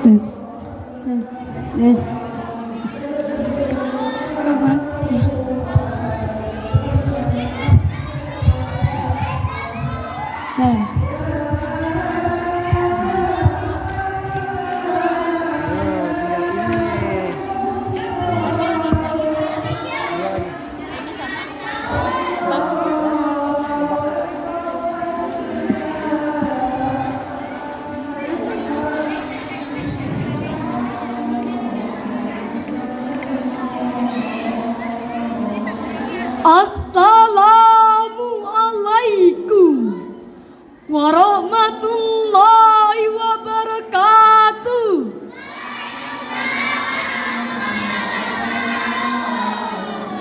Tes, tes, tes. Kapan? Ya. Nah. Assalamualaikum warahmatullahi wabarakatuh.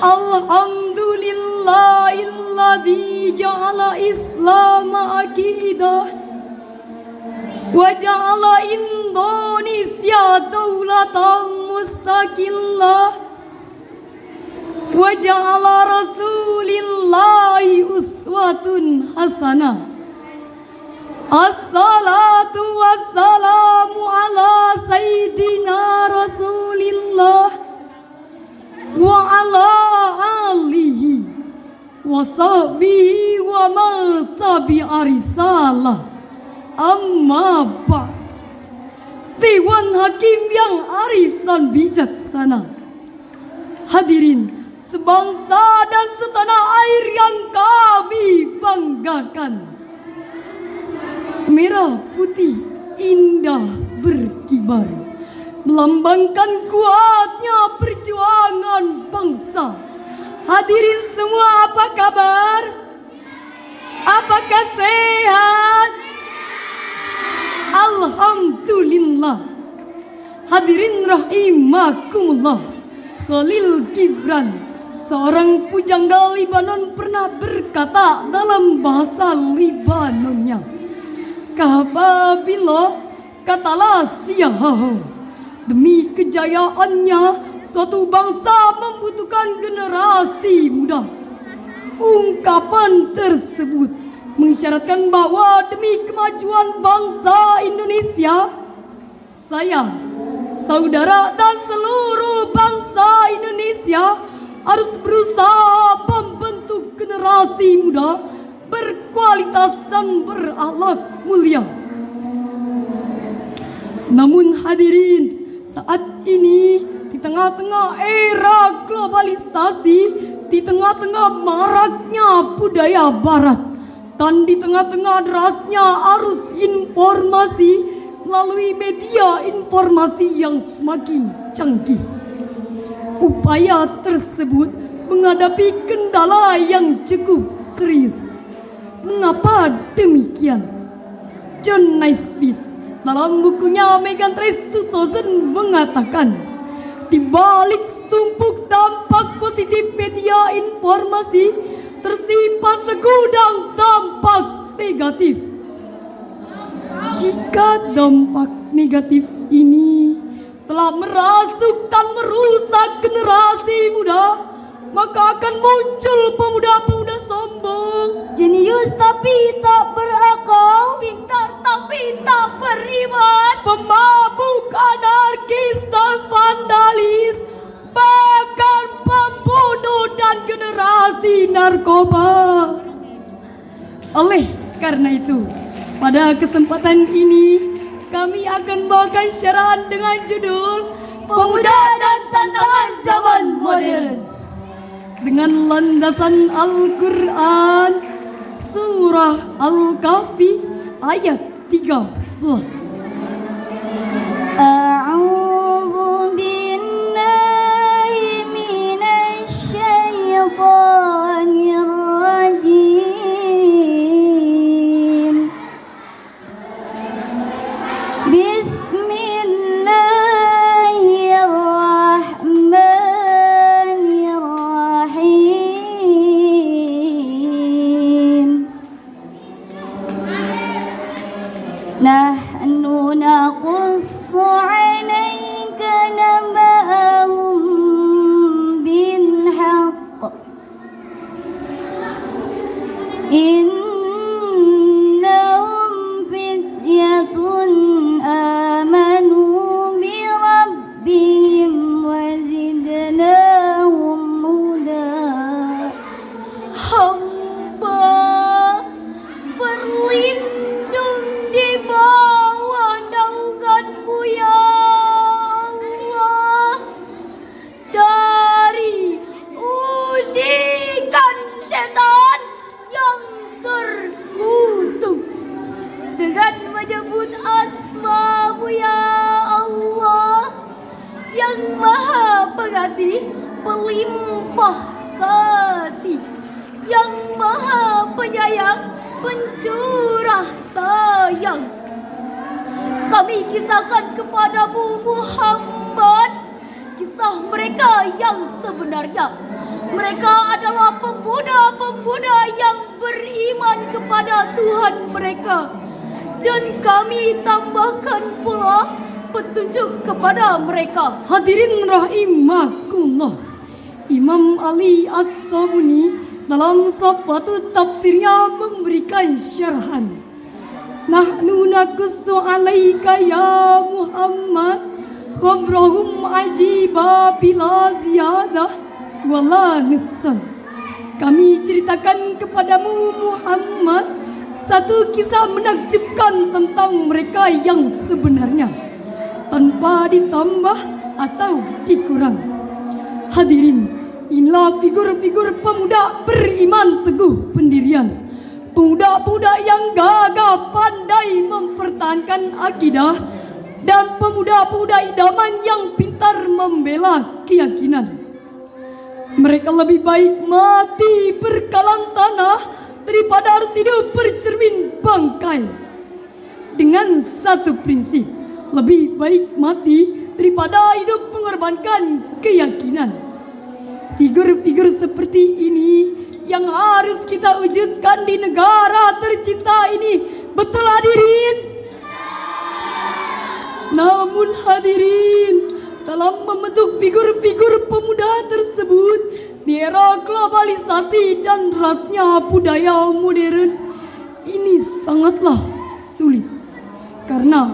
Alhamdulillahilladzi ja'ala Islam aqidah wa ja'ala Indonesia daulatan mustaqillah wa ja'ala Rasulillahi uswatun hasanah. Assalatu wassalamu ala Sayyidina Rasulillah wa ala alihi wa sahbihi wa man tabi'a risalah. Amma ba'd. Dewan Hakim yang arif dan bijaksana, hadirin sebangsa dan setanah air yang kami banggakan. Merah putih indah berkibar, melambangkan kuatnya perjuangan bangsa. Hadirin semua, apa kabar? Apakah sehat? Alhamdulillah. Hadirin rahimakumullah. Khalil Gibran, seorang pujangga Libanon, pernah berkata dalam bahasa Libanonnya, "Kababilo katalah siahaho." Demi kejayaannya, suatu bangsa membutuhkan generasi muda. Ungkapan tersebut mengisyaratkan bahwa demi kemajuan bangsa Indonesia, saya, saudara dan seluruh bangsa Indonesia harus berusaha membentuk generasi muda berkualitas dan berakhlak mulia. Namun hadirin, saat ini di tengah-tengah era globalisasi, di tengah-tengah maraknya budaya barat, dan di tengah-tengah derasnya arus informasi melalui media informasi yang semakin canggih, upaya tersebut menghadapi kendala yang cukup serius. Mengapa demikian? John Naisbitt dalam bukunya Megatrends 2000 mengatakan, di balik setumpuk dampak positif media informasi tersimpan segudang dampak negatif. Jika dampak negatif ini telah merasuk dan merusak generasi muda, maka akan muncul pemuda-pemuda sombong, jenius tapi tak berakal, pintar tapi tak beriman, pemabuk, anarkis dan vandalis, bahkan pembunuh dan generasi narkoba. Oleh karena itu, pada kesempatan ini kami akan bawakan syarahan dengan judul Pemuda dan Tantangan Zaman Modern, dengan landasan Al-Quran, Surah Al-Kahfi ayat 13. A'udzu billahi minasy syaithanir rajim. Bismillahirrahmanirrahim. Nahnu naqussu 'alaika naba'ahum bil haqq. Innahum fityatun kasih, pelimpah kasih, yang maha penyayang, pencurah sayang. Kami kisahkan kepadamu Muhammad kisah mereka yang sebenarnya. Mereka adalah pemuda-pemuda yang beriman kepada Tuhan mereka. Dan kami tambahkan pula petunjuk kepada mereka. Hadirin rahimakumullah, Imam Ali As-Sabuni dalam Safatul Tafsirnya memberikan syarahan. Nahnu nakussu alaika ya Muhammad khabrahum ajiba bila ziyadah wala nuksan. Kami ceritakan kepadamu Muhammad satu kisah menakjubkan tentang mereka yang sebenarnya, tanpa ditambah atau dikurang. Hadirin, inilah figur-figur pemuda beriman teguh pendirian, pemuda-pemuda yang gagah pandai mempertahankan akidah, dan pemuda-pemuda idaman yang pintar membela keyakinan. Mereka lebih baik mati berkalang tanah daripada harus hidup bercermin bangkai. Dengan satu prinsip, lebih baik mati daripada hidup mengorbankan keyakinan. Figur-figur seperti ini yang harus kita wujudkan di negara tercinta ini. Betul hadirin? Namun hadirin, dalam membentuk figur-figur pemuda tersebut di era globalisasi dan rasnya budaya modern, ini sangatlah sulit. Karena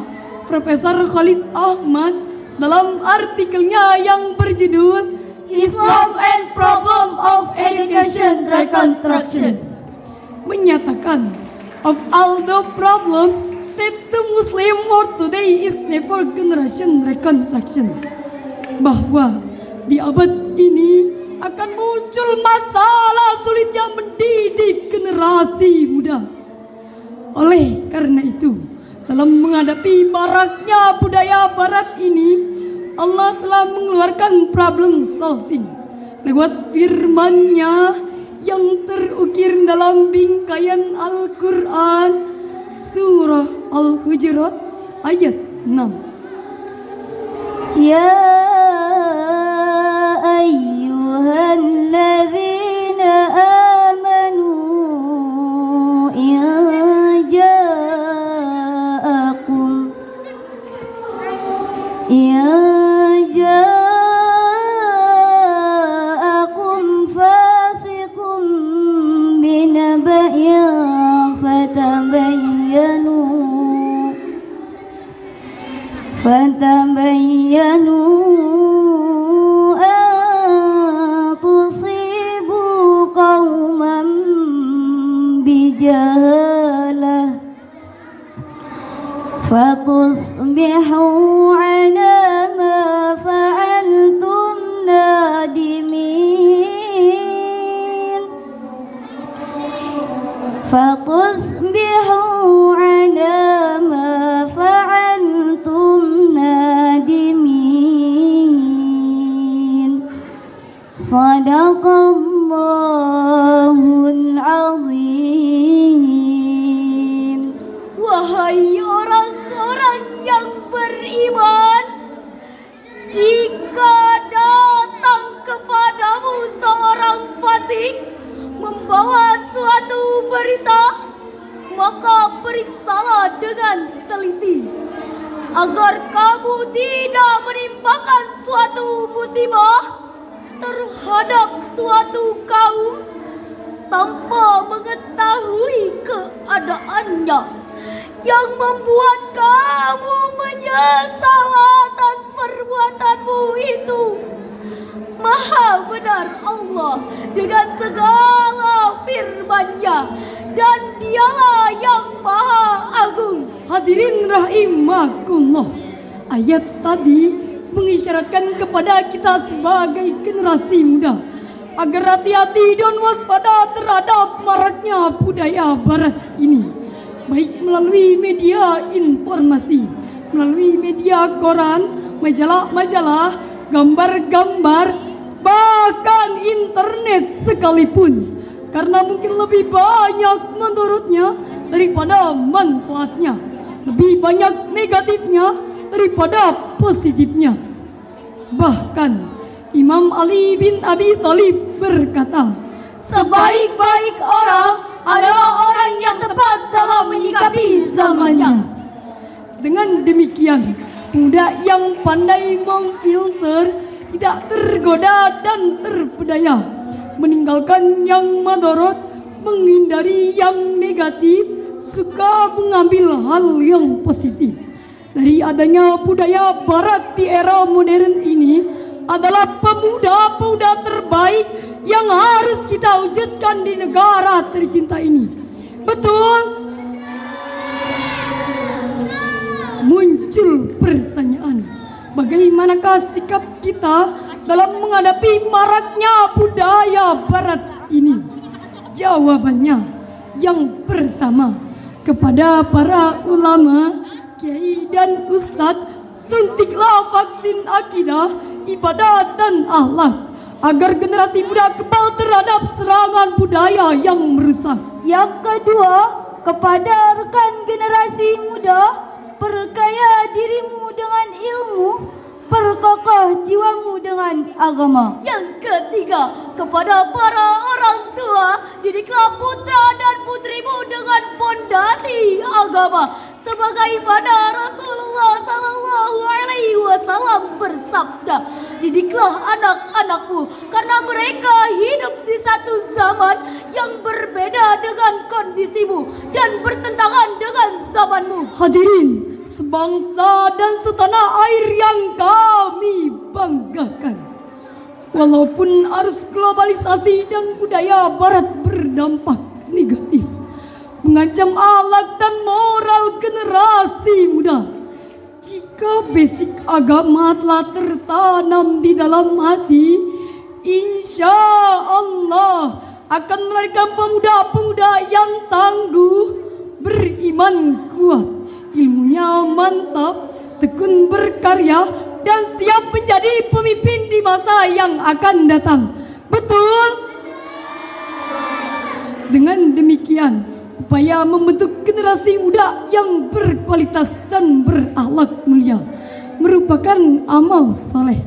Profesor Khalid Ahmad dalam artikelnya yang berjudul Islam and Problem of Education Reconstruction menyatakan, of all the problem that the Muslim world today is never generation reconstruction, bahwa di abad ini akan muncul masalah sulitnya mendidik generasi muda. Oleh karena itu, dalam menghadapi maraknya budaya barat ini, Allah telah mengeluarkan problem solving lewat firman-Nya yang terukir dalam bingkaian Al-Quran surah Al-Hujurat ayat 6. Ya ayyuhalladzina amanu in ja'akum fasiqun binaba'in fatabayyanu an tusibu qauman bijahalah fatusbihu ala ma fa'altum nadimin fatusbihu ala ma fa'altum nadimin. Sadaqallahul azim. Wahai orang-orang yang beriman, jika datang kepadamu seorang fasik membawa suatu berita, maka periksalah dengan teliti agar kamu tidak menimpakan suatu musibah terhadap suatu kaum tanpa mengetahui keadaannya, yang membuat kamu menyesal atas perbuatanmu itu. Maha benar Allah dengan segala firman-Nya, dan Dialah yang Maha Agung. Hadirin rahimakumullah, ayat tadi mengisyaratkan kepada kita sebagai generasi muda agar hati-hati dan waspada terhadap maraknya budaya barat ini, baik melalui media informasi, melalui media koran, majalah-majalah, gambar-gambar, bahkan internet sekalipun. Karena mungkin lebih banyak menurutnya daripada manfaatnya, lebih banyak negatifnya daripada positifnya. Bahkan Imam Ali bin Abi Thalib berkata, Sebaik-baik orang adalah orang yang tepat dalam menyikapi zamannya. Dengan demikian, pemuda yang pandai memfilter, tidak tergoda dan terpedaya, meninggalkan yang madorot, menghindari yang negatif, suka mengambil hal yang positif. Dari adanya budaya barat di era modern ini adalah pemuda-pemuda terbaik yang harus kita wujudkan di negara tercinta ini. Betul? Muncul pertanyaan, bagaimanakah sikap kita dalam menghadapi maraknya budaya barat ini? Jawabannya yang pertama, kepada para ulama, kiai dan ustadz, suntiklah vaksin akidah, ibadah dan akhlak agar generasi muda kebal terhadap serangan budaya yang merusak. Yang kedua, kepada rekan generasi muda, perkaya dirimu dengan ilmu, perkokoh jiwamu dengan agama. Yang ketiga, kepada para orang tua, didiklah putra dan putrimu dengan pondasi agama. Sebagaimana Rasulullah Sallallahu Alaihi Wasallam bersabda, didiklah anak-anakmu karena mereka hidup di satu zaman yang berbeda dengan kondisimu dan bertentangan dengan zamanmu. Hadirin sebangsa dan setanah air yang kami banggakan, walaupun arus globalisasi dan budaya barat berdampak negatif, mengancam akhlak dan moral generasi muda, jika basic agama telah tertanam di dalam hati, insya Allah akan melahirkan pemuda-pemuda yang tangguh, beriman kuat, ilmunya mantap, tekun berkarya, dan siap menjadi pemimpin di masa yang akan datang. Betul? Dengan demikian, upaya membentuk generasi muda yang berkualitas dan berakhlak mulia merupakan amal soleh.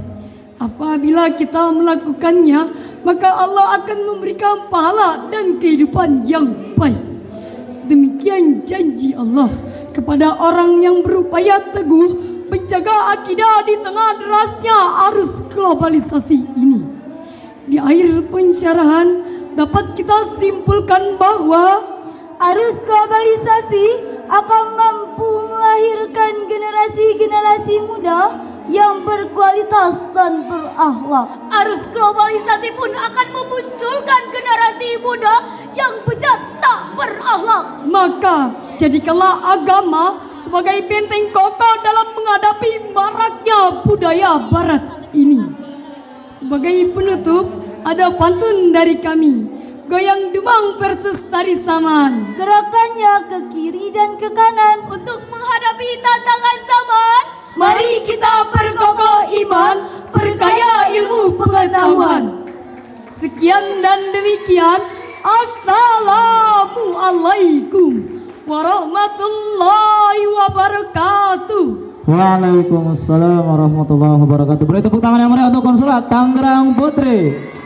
Apabila kita melakukannya, maka Allah akan memberikan pahala dan kehidupan yang baik. Demikian janji Allah kepada orang yang berupaya teguh menjaga akidah di tengah derasnya arus globalisasi ini. Di akhir pensyarahan dapat kita simpulkan bahwa arus globalisasi akan mampu melahirkan generasi-generasi muda yang berkualitas dan berakhlak. Arus globalisasi pun akan memunculkan generasi muda yang bejat tak berakhlak. Maka jadikanlah agama sebagai benteng kokoh dalam menghadapi maraknya budaya barat ini. Sebagai penutup, ada pantun dari kami, goyang dumang versus tari saman. Gerakannya ke kiri dan ke kanan untuk menghadapi tantangan zaman. Mari kita perkokoh iman, perkaya ilmu pengetahuan. Sekian dan demikian. Assalamualaikum warahmatullahi wabarakatuh. Waalaikumsalam warahmatullahi wabarakatuh. Beri tepuk tangan yang meriah untuk Konsulat Tangerang Putri.